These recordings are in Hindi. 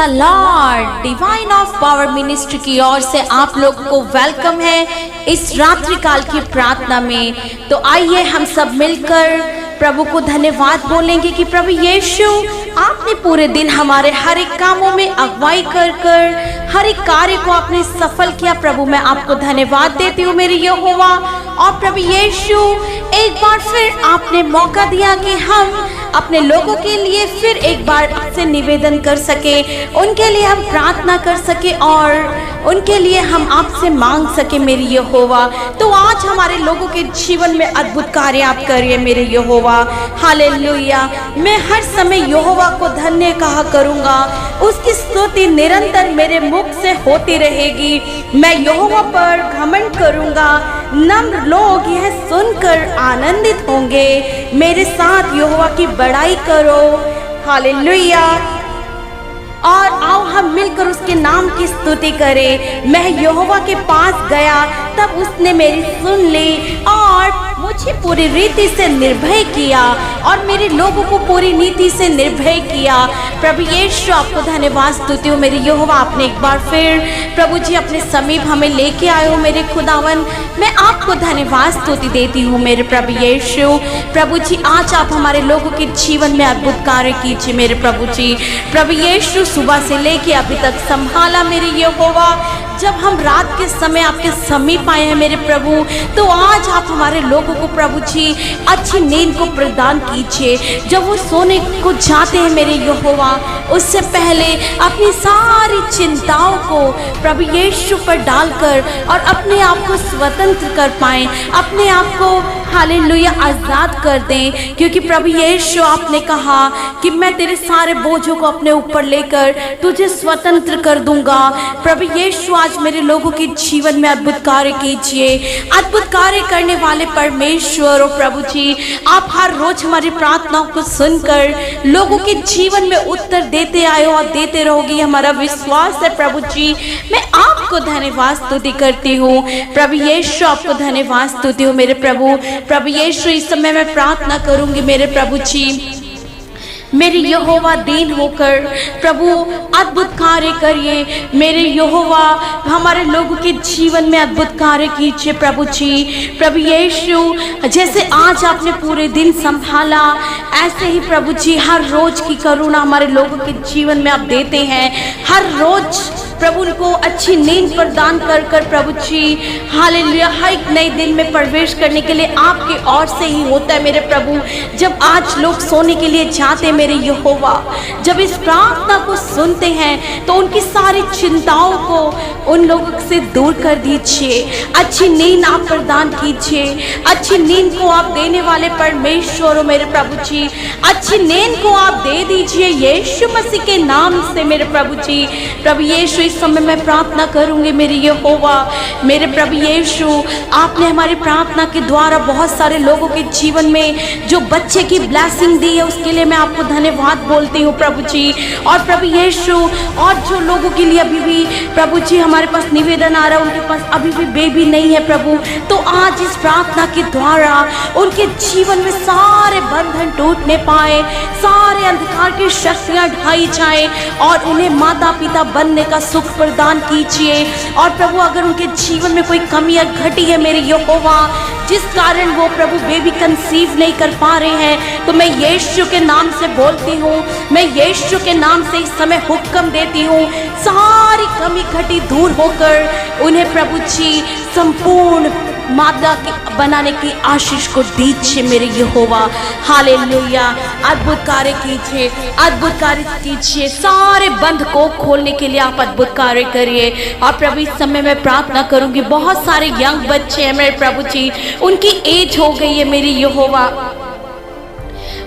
The Lord. Divine of power ministry की ओर से आप लोग को वेलकम है इस रात्रि काल की प्रार्थना में। तो आइए हम सब मिलकर प्रभु को धन्यवाद बोलेंगे कि प्रभु यीशु आपने पूरे दिन हमारे हर एक कामों में अगुवाई कर हर एक कार्य को आपने सफल किया। प्रभु मैं आपको धन्यवाद देती हूँ मेरे यहोवा। और प्रभु यीशु एक बार फिर आपने मौका दिया कि हम अपने लोगों के लिए फिर एक बार आपसे निवेदन कर सके, उनके लिए हम प्रार्थना कर सके और उनके लिए हम आपसे मांग सके मेरे यहोवा। तो आज हमारे लोगों के जीवन में अद्भुत कार्य आप करिए मेरे यहोवा। हालेलुया। मैं हर समय यहोवा को धन्य कहा करूंगा, उसकी स्तुति निरंतर मेरे मुख से होती रहेगी। मैं यहोवा पर घमंड करूंगा, नम्र लोग यह सुनकर आनंदित होंगे। मेरे साथ यहोवा की बड़ाई करो। हालेलुया। और आओ हम मिलकर उसके नाम की स्तुति करें। मैं यहोवा के पास गया तब उसने मेरी सुन ली और मुझे पूरी रीति से निर्भय किया और मेरे लोगों को पूरी नीति से निर्भय किया। प्रभु यीशु आपको धन्यवाद स्तुति हो मेरे यहोवा। आपने एक बार फिर प्रभु जी अपने समीप हमें लेके आए हो मेरे खुदावन। मैं आपको धन्यवाद स्तुति देती हूँ मेरे प्रभु यीशु। प्रभु जी आज आप हमारे लोगों के जीवन में अद्भुत कार्य कीजिए मेरे प्रभु जी। प्रभु यीशु सुबह से लेके अभी तक संभाला मेरे यहोवा। जब हम रात के समय आपके समीप आए हैं मेरे प्रभु, तो आज आप हमारे लोगों को प्रभु जी अच्छी नींद को प्रदान कीजिए। जब वो सोने को जाते हैं मेरे यहोवा, उससे पहले अपनी सारी चिंताओं को प्रभु यीशु पर डालकर और अपने आप को स्वतंत्र कर पाएं, अपने आप को हालेलुया आज़ाद कर दें। क्योंकि प्रभु यीशु आपने कहा कि मैं तेरे सारे बोझों को अपने ऊपर लेकर तुझे स्वतंत्र कर दूंगा। प्रभु यीशु आज मेरे लोगों के जीवन में अद्भुत कार्य कीजिए। अद्भुत कार्य करने वाले परमेश्वर और प्रभु जी, आप हर रोज हमारी प्रार्थनाओं को सुनकर लोगों के जीवन में उत्तर देते आए हो और देते रहोगे, हमारा विश्वास है प्रभु जी। मैं आपको धन्यवाद स्तुति करती हूँ प्रभु यीशु। आपको धन्यवाद स्तुति हो मेरे प्रभु। प्रभु यीशु इस समय मैं प्रार्थना करूंगी मेरे प्रभु जी, मेरे यहोवा दीन होकर प्रभु अद्भुत कार्य करिए मेरे यहोवा। हमारे लोगों के जीवन में अद्भुत कार्य कीजिए प्रभु जी। प्रभु यीशु जैसे आज आपने पूरे दिन संभाला, ऐसे ही प्रभु जी हर रोज की करुणा हमारे लोगों के जीवन में आप देते हैं। हर रोज प्रभु उनको अच्छी नींद प्रदान कर कर प्रभु जी हालेलुया हर एक नए दिन में प्रवेश करने के लिए आपकी ओर से ही होता है मेरे प्रभु। जब आज लोग सोने के लिए जाते हैं मेरे यहोवा, जब इस प्रार्थना को सुनते हैं तो उनकी सारी चिंताओं को उन लोगों से दूर कर दीजिए। अच्छी नींद आप प्रदान कीजिए। अच्छी नींद को आप देने वाले परमेश्वर हो मेरे प्रभु जी। अच्छी नींद को आप दे दीजिए यीशु मसीह के नाम से मेरे प्रभु जी। प्रभु यीशु इस समय मैं प्रार्थना करूंगी मेरे यहोवा। मेरे प्रभु यीशु आपने हमारी प्रार्थना के द्वारा बहुत सारे लोगों के जीवन में जो बच्चे की ब्लेसिंग दी है उसके लिए मैं आपको धन्यवाद बोलती हूँ प्रभु जी। और प्रभु यीशु और जो लोगों के लिए अभी भी प्रभु जी हमारे पास निवेदन आ रहा है, उनके पास अभी भी बेबी नहीं है प्रभु, तो आज इस प्रार्थना के द्वारा उनके जीवन में सारे बंधन टूटने पाए, सारे अंधकार की शक्तियाँ ढाई जाए और उन्हें माता पिता बनने का सुख प्रदान कीजिए। और प्रभु अगर उनके जीवन में कोई कमी या घटी है मेरे यहोवा, जिस कारण वो प्रभु बेबी कंसीव नहीं कर पा रहे हैं, तो मैं यीशु के नाम से बोलती हूँ, मैं यीशु के नाम से इस समय हुक्म देती हूँ, सारी कमी घटी दूर होकर उन्हें प्रभु जी संपूर्ण मादा के बनाने की आशीष को दीजिए मेरे यहोवा। हालेलुया। अद्भुत कार्य कीजिए, अद्भुत कार्य कीजिए। सारे बंध को खोलने के लिए आप अद्भुत कार्य करिए। और प्रभु इस समय मैं प्रार्थना करूंगी, बहुत सारे यंग बच्चे हैं मेरे प्रभु जी, उनकी एज हो गई है मेरी यहोवा,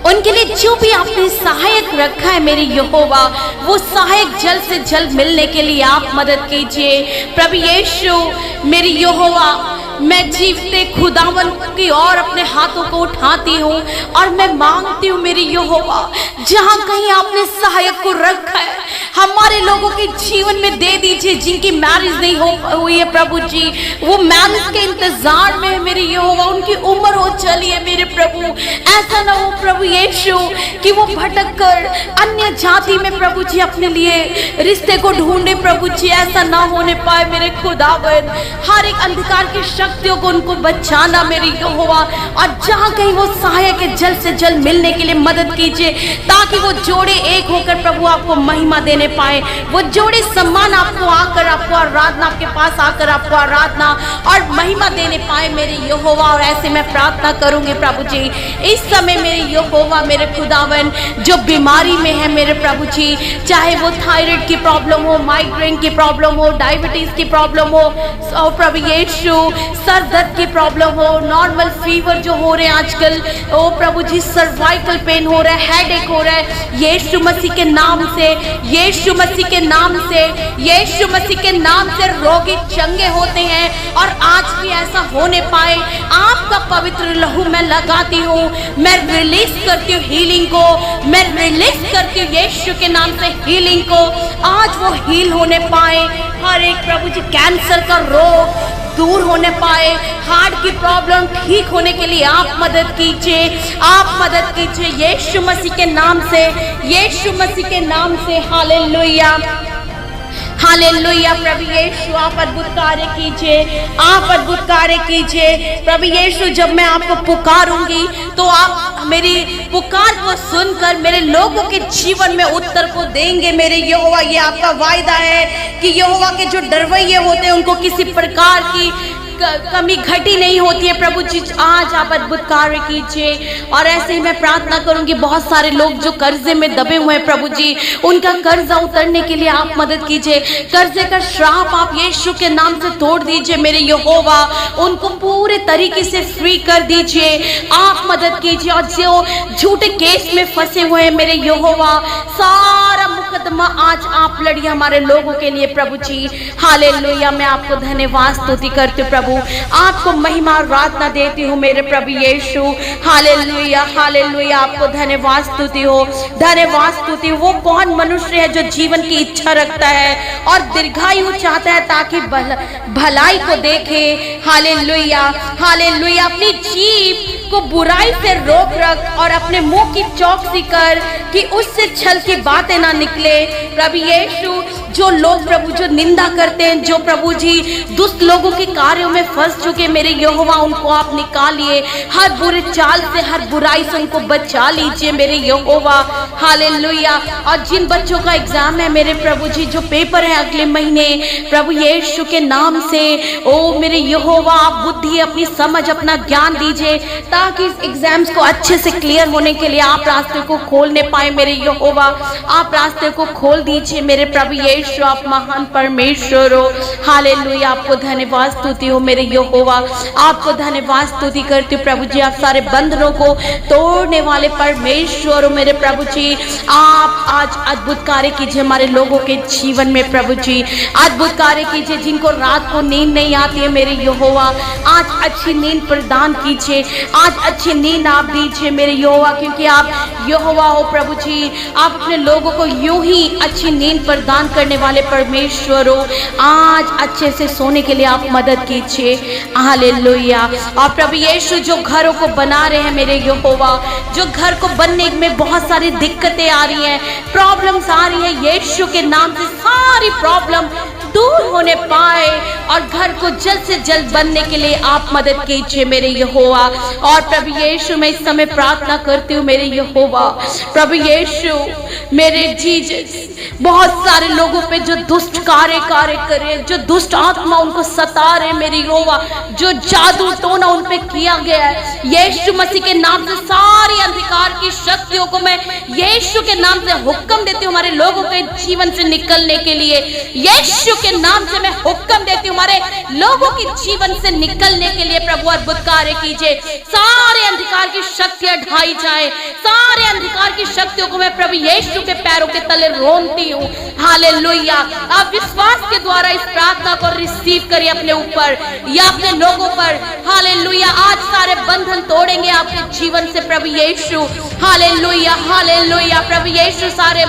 उनके लिए जो भी आपने सहायक रखा है मेरे यहोवा, वो सहायक जल्द से जल्द मिलने के लिए आप मदद कीजिए प्रभु यीशु। मेरी यहोवा मैं जीवते खुदावन की ओर अपने हाथों को उठाती हूँ और मैं मांगती हूँ मेरी यहोवा, जहाँ कहीं आपने सहायक को रखा है हमारे लोगों के जीवन में दे दीजिए जिनकी मैरिज नहीं हो हुई है प्रभु जी, वो मैरिज के इंतजार में है मेरे यहोवा, उनकी उम्र हो चली है मेरे प्रभु। ऐसा ना हो प्रभु यीशु कि वो भटक कर अन्य जाति में प्रभु जी अपने लिए रिश्ते को ढूंढे प्रभु जी, ऐसा ना होने पाए मेरे खुदावन। हर एक अंधकार की शक्तियों को उनको बचाना मेरे यहोवा, और जहाँ कहीं वो सहायक है जल्द से जल्द मिलने के लिए मदद कीजिए, ताकि वो जोड़े एक होकर प्रभु आपको महिमा देने पाए, वो जोड़े सम्मान आपको आकर आपको आराधना, आपके पास आकर आपको आराधना और महिमा देने पाए मेरे यहोवा। और ऐसे मैं प्रार्थना करूंगी प्रभु जी, इस समय मेरे यहोवा मेरे खुदावन जो बीमारी में है मेरे प्रभु जी, चाहे वो थायराइड की प्रॉब्लम हो, माइग्रेन की प्रॉब्लम हो, डायबिटीज की प्रॉब्लम हो, और प्रभु यीशु सर दर्द की प्रॉब्लम हो, नॉर्मल फीवर जो हो रहे हैं आजकल, ओ प्रभु जी सर्वाइकल पेन हो रहा है, हेडेक हो रहा है, यीशु मसीह के नाम से, यीशु मसीह के नाम से, यीशु मसीह के नाम से रोगी चंगे होते हैं। और आज भी ऐसा होने पाए, आपका पवित्र लहू मैं लगाती हूँ, मैं रिलीज करती हूँ हीलिंग को, मैं रिलीज करती हूँ यीशु के नाम से हीलिंग को। आज वो हील होने पाए, हर एक प्रभु जी कैंसर का रोग दूर होने पाए, हार्ट की प्रॉब्लम ठीक होने के लिए आप मदद कीजिए, आप मदद कीजिए यीशु मसीह के नाम से, यीशु मसीह के नाम से। हालेलुया हालेलुया प्रभु यीशु आप अद्भुत कार्य कीजिए, आप अद्भुत कार्य कीजिए प्रभु यीशु। जब मैं आपको पुकारूंगी तो आप मेरी पुकार को सुनकर मेरे लोगों के जीवन में उत्तर को देंगे मेरे यहोवा। ये आपका वायदा है कि यहोवा के जो डरवैये होते हैं उनको किसी प्रकार की कमी घटी नहीं होती है प्रभु जी। आज आप अद्भुत कार्य कीजिए। और ऐसे ही मैं प्रार्थना करूंगी, बहुत सारे लोग जो कर्जे में दबे हुए हैं प्रभु जी, उनका कर्जा उतरने के लिए आप मदद कीजिए। कर्जे का श्राप आप यीशु के नाम से तोड़ दीजिए मेरे यहोवा, उनको पूरे तरीके से फ्री कर दीजिए, आप मदद कीजिए। और जो झूठे केस में फंसे हुए हैं मेरे यहोवा, सारा मुकदमा आज आप लड़िए हमारे लोगों के लिए प्रभु जी। हालेलुया मैं आपको धन्यवाद स्तुति करती हूँ प्रभु, आपको महिमा आराधना देती हूँ मेरे प्रभु यीशु। हालेलुया हालेलुया आपको धन्यवाद स्तुति हो, धन्यवाद स्तुति। वो कौन मनुष्य है जो जीवन की इच्छा रखता है और दीर्घायु चाहता है ताकि भलाई को देखे। हालेलुया हालेलुया अपनी जीभ को बुराई से रोक रख और अपने मुंह की चौकसी कर कि उससे छल की बातें ना निकले प्रभु यीशु। जो लोग प्रभु जो निंदा करते हैं, जो प्रभु जी दुष्ट लोगों के कार्यों में फंस चुके मेरे यहोवा, उनको आप निकालिए, हर बुरे चाल से हर बुराई से उनको बचा लीजिए मेरे यहोवा। हालेलुया। और जिन बच्चों का एग्जाम है मेरे प्रभु जी, जो पेपर है अगले महीने, प्रभु यीशु के नाम से ओ मेरे यहोवा आप बुद्धि अपनी समझ अपना ज्ञान दीजिए, ताकि इस एग्जाम्स को अच्छे से क्लियर होने के लिए आप रास्ते को खोलने पाए मेरे यहोवा। आप रास्ते को खोल दीजिए मेरे प्रभु यीशु, आप महान परमेश्वर हो। हालेलुया आपको धन्यवाद स्तुति हो मेरे यहोवा, आपको धन्यवाद स्तुति करती हूँ प्रभु जी। आप सारे बंधनों को तोड़ने वाले परमेश्वर हो मेरे प्रभु जी। आप आज अद्भुत कार्य कीजिए हमारे लोगों के जीवन में प्रभु जी, अद्भुत कार्य कीजिए। जिनको रात को नींद नहीं आती है मेरे यहोवा, आज अच्छी नींद प्रदान कीजिए, आज अच्छी नींद आप दीजिए मेरे यहोवा, क्योंकि आप यहोवा हो प्रभु जी। आप अपने लोगों को यूं ही अच्छी नींद प्रदान करने वाले परमेश्वर हो। आज अच्छे से सोने के लिए आप मदद कीजिए। हालेलुया। और प्रभु यीशु जो घरों को बना रहे हैं मेरे यहोवा, जो घर को बनने में बहुत सारी दिक्कतें आ रही हैं, प्रॉब्लम्स आ रही हैं, यीशु के नाम से सारी प्रॉब्लम दूर होने पाए और घर को जल्द से जल्द बनने के लिए आप मदद कीजिए मेरे यहोवा। और प्रभु यीशु मैं इस समय प्रार्थना करती हूँ मेरे यहोवा, प्रभु यीशु मेरे जीसस, बहुत सारे लोगों पे जो दुष्ट कार्य करे, जो दुष्ट आत्मा उनको सता रहे मेरे यहोवा, जो जादू टोना उन पे किया गया है, यीशु मसीह के नाम से सारी अंधकार की शक्तियों को मैं यीशु के नाम से हुक्म देती हूँ हमारे लोगों के जीवन से निकलने के लिए। यीशु के नाम से मैं हुक्म देती हूँ हमारे लोगों के जीवन से निकलने के लिए। प्रभु अद्भुत कार्य कीजिए, सारे अंधकार की शक्तियां ढाई जाए, सारे अंधकार की शक्तियों को मैं प्रभु यीशु के पैरों के तले रोनती हूँ। हालेलुया। आप विश्वास के द्वारा इस प्रार्थना को रिसीव करिए अपने ऊपर या अपने लोगों पर। हालेलुया। आज सारे बंधन तोड़ेंगे आपके जीवन से प्रभु यीशु। Hallelujah hallelujah. प्रभु यीशु सारे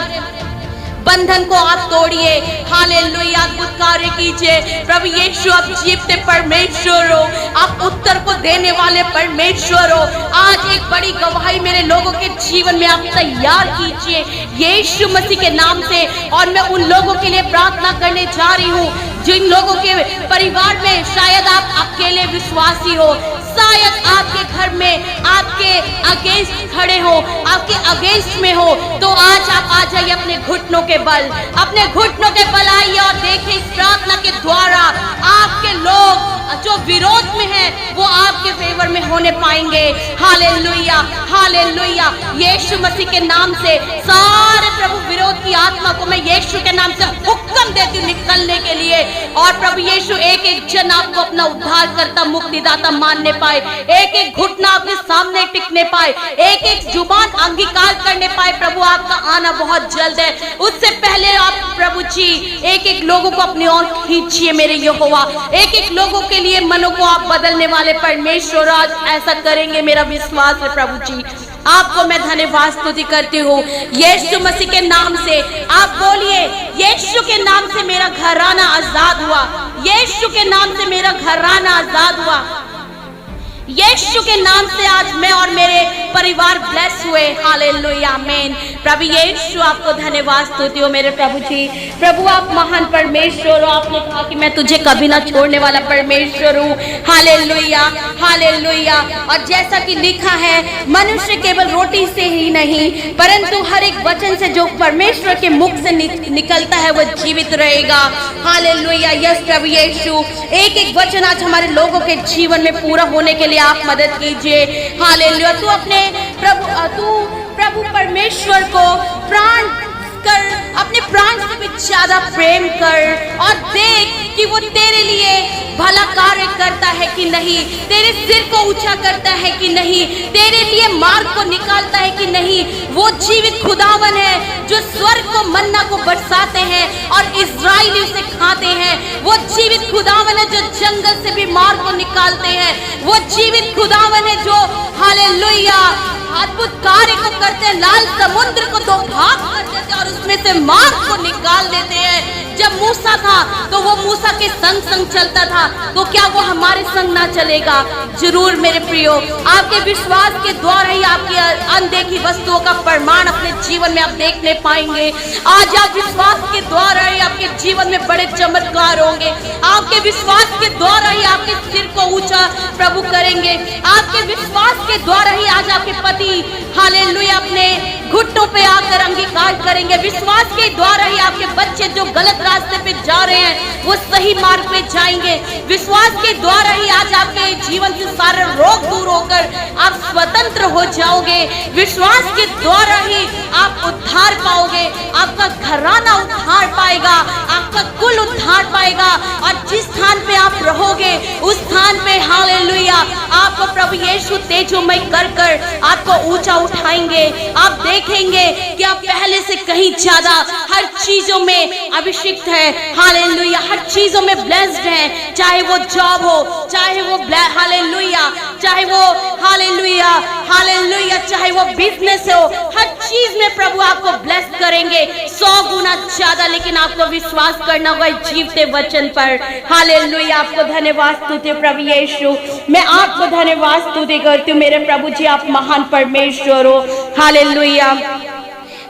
बंधन को आप तोड़िए। हालेलुया, अद्भुत कार्य कीजिए। प्रभु यीशु आप जीवते परमेश्वर हो, आप उत्तर को देने वाले परमेश्वर हो। आज एक बड़ी गवाही मेरे लोगों के जीवन में आप तैयार कीजिए यीशु मसीह के नाम से। और मैं उन लोगों के लिए प्रार्थना करने जा रही हूँ जिन लोगों के परिवार में शायद आप अकेले विश्वासी हो, शायद आपके घर में आपके अगेंस्ट खड़े हो, आपके अगेंस्ट में हो, तो आज आप आ जाइए अपने घुटनों के बल, अपने घुटनों के बल आइए और देखिए इस प्रार्थना के द्वारा आपके लोग जो विरोध में हैं वो आपके फेवर में होने पाएंगे। Hallelujah, hallelujah. यीशु मसीह के नाम से सारे प्रभु विरोध की आत्मा को मैं यीशु के नाम से हुक्म देती हूँ निकलने के लिए। और प्रभु यीशु एक एक जन आपको अपना उद्धार करता मुक्तिदाता मानने पाए, एक एक घुटना आपके सामने टिकने पाए, एक एक जुबान अंगीकार करने पाए। प्रभु आपका आना बहुत जल्द है, उससे पहले आप प्रभु जी एक एक लोगों को अपनी ओर खींचिए मेरे यहोवा। एक एक लोगों के लिए मनों को आप बदलने वाले परमेश्वर आज ऐसा करेंगे, मेरा विश्वास है प्रभु जी। आपको मैं धन्यवाद स्तुति करती हूँ यीशु मसीह के नाम से। आप बोलिए, यीशु के नाम से मेरा घराना आजाद हुआ, यीशु के नाम से मेरा घराना आजाद हुआ, यीशु के नाम से आज मैं और मेरे परिवार ब्लेस हुए। हालेलुया, आमीन। प्रभु यीशु आपको धन्यवाद स्तुति हो मेरे प्रभु जी। प्रभु आप महान परमेश्वर हो, आपने कहा कि मैं तुझे कभी ना छोड़ने वाला परमेश्वर हूँ। Hallelujah, hallelujah. और जैसा कि लिखा है, मनुष्य केवल रोटी से ही नहीं परंतु हर एक वचन से जो परमेश्वर के मुख से निकलता है वह जीवित रहेगा। हालेलुया, यस प्रभु यीशु। एक एक वचन आज हमारे लोगों के जीवन में पूरा होने के लिए आप मदद कीजिए। हालेलुया। तू अपने प्रभु परमेश्वर को प्राण कर, अपने प्राण से भी ज्यादा प्रेम कर और देख कि वो तेरे लिए भला कार्य करता है कि नहीं, तेरे सिर को ऊंचा करता है कि नहीं, तेरे लिए मार्ग को निकालता है कि नहीं। वो जीवित खुदावन है जो स्वर्ग को मन्ना को बरसाते हैं और इज़राइली उसे खाते हैं। वो जीवित खुदावन है जो जंगल से भी मार्ग को निकालते हैं। वो जीवित खुदावन है जो हालेलुया अद्भुत कार्य को करते हैं। लाल समुद्र को दो भाग कर देते हैं और उसमें से मार्ग को निकाल देते हैं। जब मूसा था तो वो मूसा के संग संग चलता था, तो क्या वो हमारे संग ना चलेगा? जरूर मेरे प्रियो, आपके विश्वास के द्वारा ही आपकी अनदेखी वस्तुओं का प्रमाण अपने जीवन में आप देखने पाएंगे। आज आप विश्वास के द्वारा ही आपके जीवन में बड़े चमत्कार होंगे। आपके विश्वास के द्वारा ही आपके सिर को ऊंचा प्रभु करेंगे। आपके विश्वास के द्वारा ही आज आपके पति हालेलुया अपने घुटनों पे आकर अंगीकार करेंगे। विश्वास के द्वारा ही आपके बच्चे जो गलत रास्ते पे जा रहे हैं वो सही मार्ग पे जाएंगे। विश्वास के द्वारा ही आज आपके जीवन से सारे रोग दूर होकर आप स्वतंत्र हो जाओगे। विश्वास के द्वारा ही आप उद्धार पाओगे, आपका घराना उद्धार पाएगा, आपका कुल उद्धार पाएगा। और जिस स्थान पे आप रहोगे उस स्थान पे हालेलुया आपको प्रभु यीशु तेजोमय कर कर आपको ऊंचा उठाएंगे। आप देखेंगे कि आप पहले से कहीं ज्यादा हर चीजों में अभिषिक्त है। हालेलुया, हर चीजों में ब्लेस्ड है, चाहे वो जॉब हो, चाहे वो हालेलुया, चाहे वो हालेलुया हालेलुया, चाहे वो बिजनेस हो, हर चीज में प्रभु आपको ब्लेस करेंगे 100 गुना ज्यादा। लेकिन आपको विश्वास करना होगा जीवते वचन पर। हालेलुया, आपको धन्यवाद स्तुति प्रभु यीशु। मैं आपको धन्यवाद स्तुति करती हूँ मेरे प्रभु जी, आप महान परमेश्वर हो। हालेलुया,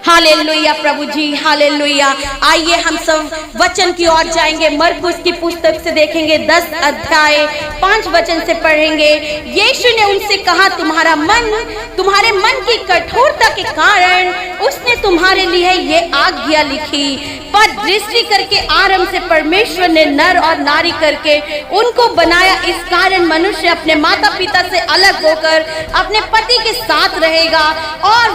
हालेलुया प्रभु जी, हालेलुया। आइए हम सब वचन की ओर जाएंगे। मरकुस की पुस्तक से देखेंगे 10 अध्याय 5 वचन से पढ़ेंगे। यीशु ने उनसे कहा, तुम्हारे मन की कठोरता के कारण उसने तुम्हारे लिए ये आज्ञा लिखी, पर दृष्टि करके आरंभ से परमेश्वर ने नर और नारी करके उनको बनाया। इस कारण मनुष्य अपने माता पिता से अलग होकर अपने पति के साथ रहेगा और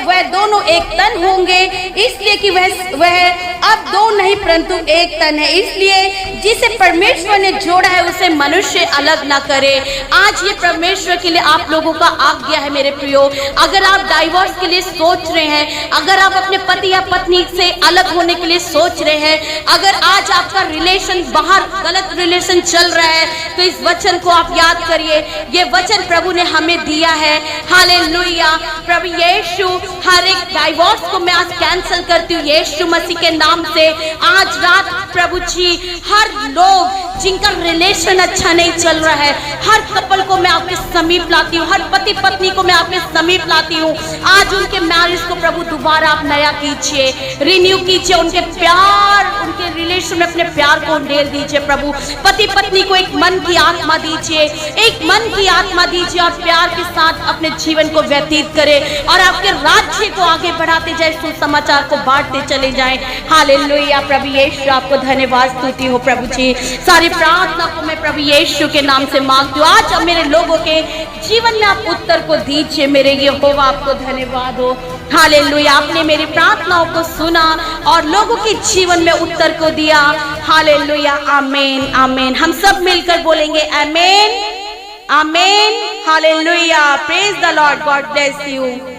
वह दोनों एक तन होंगे। इसलिए कि वह अब दो नहीं परंतु एक तन है। इसलिए जिसे परमेश्वर ने जोड़ा है उसे मनुष्य अलग ना करे। आज ये परमेश्वर के लिए आप लोगों का आज्ञा है मेरे प्रियो। अगर आप डाइवोर्स के लिए सोच रहे हैं, अगर आप अपने पति या पत्नी से अलग होने के लिए सोच रहे हैं, अगर आज आपका रिलेशन बाहर गलत रिलेशन चल रहा है, तो इस वचन को आप याद करिए। ये वचन प्रभु ने हमें दिया है। हालेलुया, प्रभु यीशु हर एक डाइवोर्स को मैं आज कैंसिल करती हूँ यीशु मसीह के नाम से। आज रात प्रभु जी हर लोग जिनका रिलेशन अच्छा नहीं चल रहा है, हर कपल को मैं आपके समीप लाती हूँ, हर पति पत्नी को मैं आपके समीप लाती हूँ। आज उनके मैरिज को प्रभु दोबारा आप नया कीजिए, रिन्यू कीजिए, उनके प्यार, उनके रिलेशन में अपने प्यार को ढेर दीजिए प्रभु। पति पत्नी को एक मन की आत्मा दीजिए, एक मन की आत्मा दीजिए और प्यार के साथ अपने जीवन को व्यतीत करें और आपके राज्य को आगे बढ़ाते जाए, सुसमाचार को बांटते चले जाएं। हालेलुया प्रभु यीशु, आपको धन्यवाद स्तुति हो प्रभु जी। सारी प्रार्थना को मैं प्रभु यीशु के नाम से मांगती हूँ। आज अब मेरे लोगों के जीवन में आप उत्तर को दीजिए मेरे यहोवा, आपको धन्यवाद हो। हालेलुया, आपने मेरी प्रार्थनाओं को सुना और लोगों के जीवन में उत्तर को दिया। हालेलुया, आमीन आमीन। हम सब मिलकर बोलेंगे आमीन आमीन। Hallelujah, praise the Lord, God bless you.